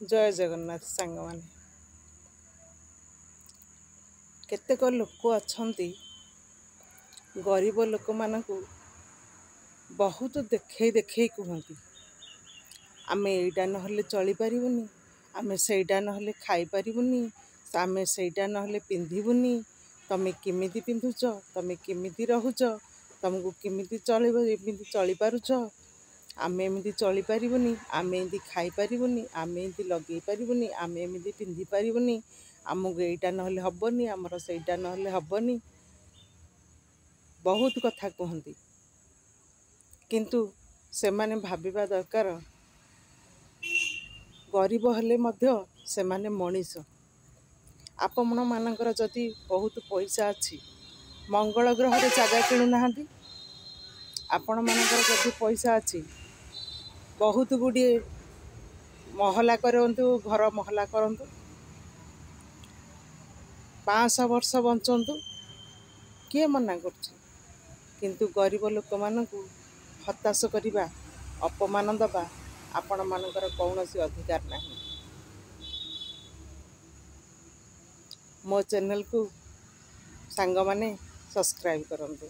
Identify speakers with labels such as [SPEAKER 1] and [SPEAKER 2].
[SPEAKER 1] जय जगन्नाथ सांग माने केतेक लोक अछंती गरीब लोक मानकु बहुत देखे देखे कहती आमे एइटा नहले चली पारिबुनी, आमे सेइटा नहले खाई पारिबुनी, आमे सेइटा नहले पिंधिबुनी, तमे किमिति पिंधुच, तमे किमिति रहुच, तुमको किमिति चलिब एमिति चली पारुच, आमे एमिति चली पारिबुनी, आमे एमिति खाई पारिबुनी, आमे एमिति लगे पारिबुनी, आमे एमिति पिंधि पारिबुनी, आमको एइटा नहले हबनी, आमर सेइटा नहले हबनी, बहुत कथा कहती किंतु से माने भाविबा दरकार गरीब हेले मध्य से माने मनीष। आपण मानकर जदि बहुत पैसा अच्छी मंगल ग्रह रे जगह किणु नाहांती, आपण मानकर जदि पैसा अच्छी बहुत गुड़े महला करंतु, घर महला करंतु, 500 वर्ष बंचंतु, किए मना करछि। किंतु गरीब लोक मानकु हताश करिबा, अपमान दबा आपण मानकर कौनसी अधिकार नहीं। मो चैनल को सांग माने सब्सक्राइब करंतु।